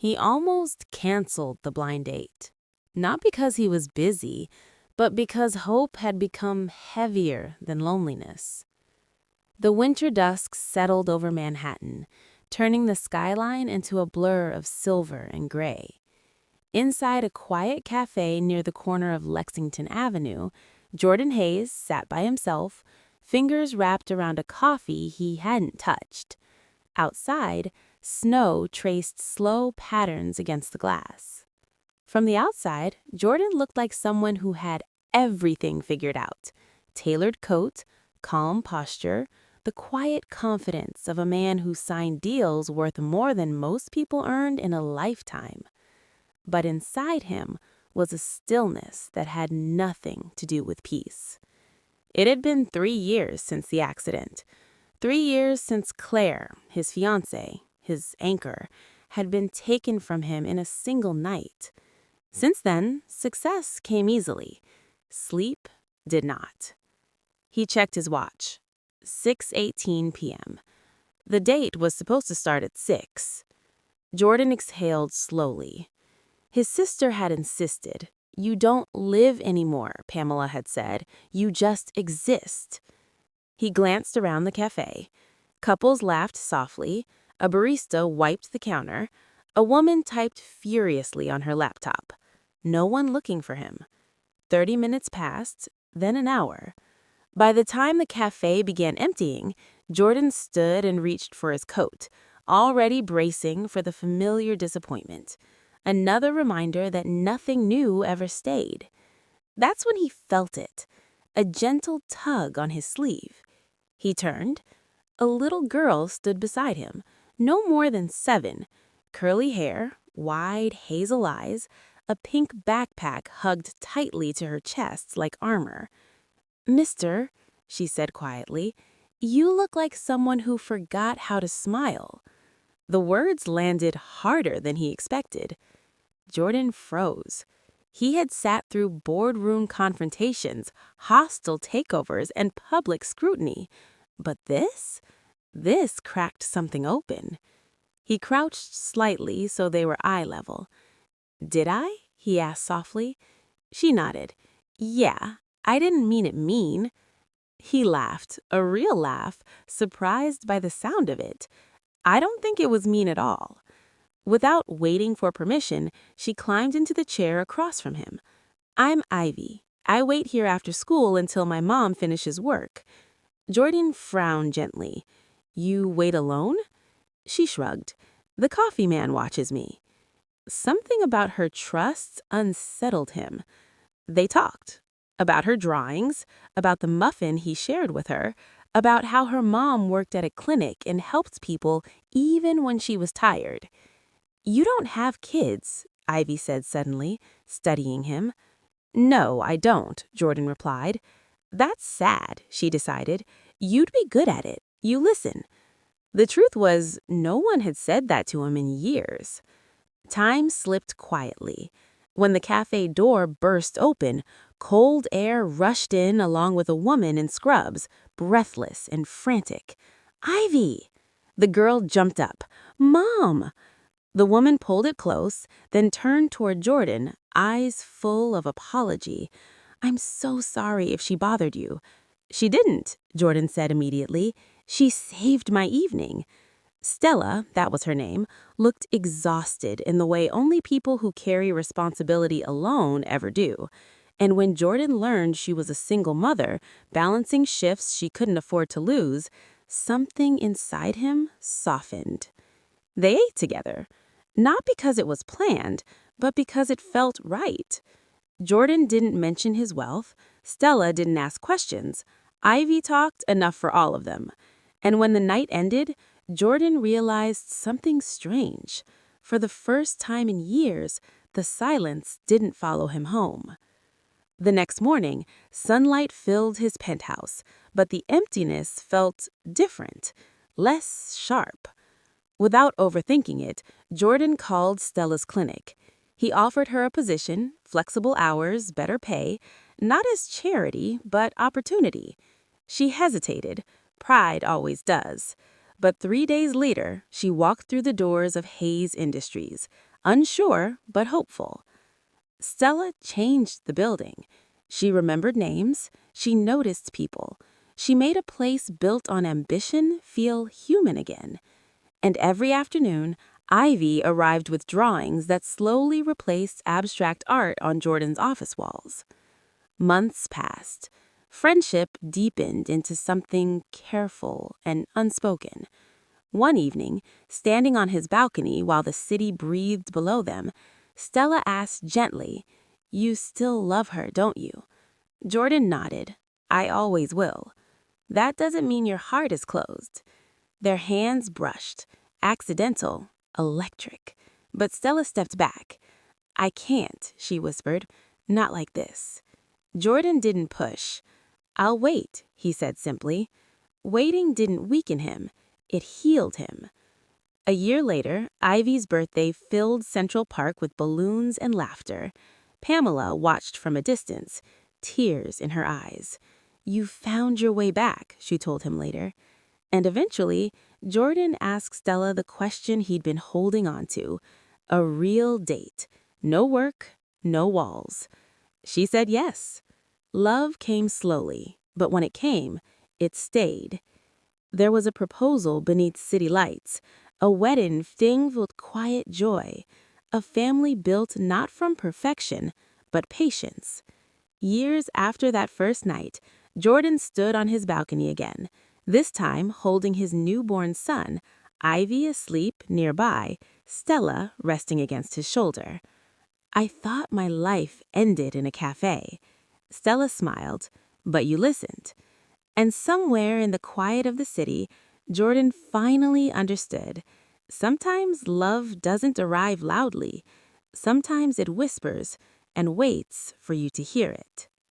He almost canceled the blind date. Not because he was busy, but because hope had become heavier than loneliness. The winter dusk settled over Manhattan, turning the skyline into a blur of silver and gray. Inside a quiet cafe near the corner of Lexington Avenue, Jordan Hayes sat by himself, fingers wrapped around a coffee he hadn't touched. Outside, snow traced slow patterns against the glass. From the outside, Jordan looked like someone who had everything figured out. Tailored coat, calm posture, the quiet confidence of a man who signed deals worth more than most people earned in a lifetime. But inside him was a stillness that had nothing to do with peace. It had been 3 years since the accident. 3 years since Claire, his fiancé, his anchor, had been taken from him in a single night. Since then, success came easily. Sleep did not. He checked his watch. 6:18 p.m. The date was supposed to start at 6. Jordan exhaled slowly. His sister had insisted. "You don't live anymore," Pamela had said. "You just exist." He glanced around the cafe. Couples laughed softly. A barista wiped the counter. A woman typed furiously on her laptop. No one looking for him. 30 minutes passed, then an hour. By the time the cafe began emptying, Jordan stood and reached for his coat, already bracing for the familiar disappointment. Another reminder that nothing new ever stayed. That's when he felt it, a gentle tug on his sleeve. He turned. A little girl stood beside him, no more than 7, curly hair, wide hazel eyes, a pink backpack hugged tightly to her chest like armor. "Mister," she said quietly, "you look like someone who forgot how to smile." The words landed harder than he expected. Jordan froze. He had sat through boardroom confrontations, hostile takeovers, and public scrutiny. But this cracked something open. He crouched slightly so they were eye level. "Did I?" he asked softly. She nodded. "Yeah, I didn't mean it mean." He laughed, a real laugh, surprised by the sound of it. "I don't think it was mean at all." Without waiting for permission, she climbed into the chair across from him. "I'm Ivy. I wait here after school until my mom finishes work." Jordan frowned gently. "You wait alone?" She shrugged. "The coffee man watches me." Something about her trust unsettled him. They talked. About her drawings, about the muffin he shared with her, about how her mom worked at a clinic and helped people even when she was tired. "You don't have kids," Ivy said suddenly, studying him. "No, I don't," Jordan replied. "That's sad," she decided. "You'd be good at it. You listen." The truth was, no one had said that to him in years. Time slipped quietly. When the cafe door burst open, cold air rushed in along with a woman in scrubs, breathless and frantic. "Ivy!" The girl jumped up. "Mom!" The woman pulled it close, then turned toward Jordan, eyes full of apology. "I'm so sorry if she bothered you." "She didn't," Jordan said immediately. "She saved my evening." Stella, that was her name, looked exhausted in the way only people who carry responsibility alone ever do. And when Jordan learned she was a single mother, balancing shifts she couldn't afford to lose, something inside him softened. They ate together. Not because it was planned, but because it felt right. Jordan didn't mention his wealth. Stella didn't ask questions. Ivy talked enough for all of them. And when the night ended, Jordan realized something strange. For the first time in years, the silence didn't follow him home. The next morning, sunlight filled his penthouse, but the emptiness felt different, less sharp. Without overthinking it, Jordan called Stella's clinic. He offered her a position, flexible hours, better pay, not as charity, but opportunity. She hesitated. Pride always does. But 3 days later, she walked through the doors of Hayes Industries, unsure but hopeful. Stella changed the building. She remembered names, she noticed people. She made a place built on ambition feel human again. And every afternoon, Ivy arrived with drawings that slowly replaced abstract art on Jordan's office walls. Months passed. Friendship deepened into something careful and unspoken. One evening, standing on his balcony while the city breathed below them, Stella asked gently, "You still love her, don't you?" Jordan nodded. "I always will." "That doesn't mean your heart is closed." Their hands brushed. Accidental, electric. But Stella stepped back. "I can't," she whispered. "Not like this." Jordan didn't push. "I'll wait," he said simply. Waiting didn't weaken him. It healed him. A year later, Ivy's birthday filled Central Park with balloons and laughter. Pamela watched from a distance, tears in her eyes. "You found your way back," she told him later. And eventually, Jordan asked Stella the question he'd been holding on to. A real date. No work, no walls. She said yes. Love came slowly, but when it came, it stayed. There was a proposal beneath city lights, a wedding filled with quiet joy, a family built not from perfection, but patience. Years after that first night, Jordan stood on his balcony again, this time holding his newborn son, Ivy asleep nearby, Stella resting against his shoulder. "I thought my life ended in a cafe." Stella smiled, "But you listened." And somewhere in the quiet of the city, Jordan finally understood. Sometimes love doesn't arrive loudly. Sometimes it whispers and waits for you to hear it.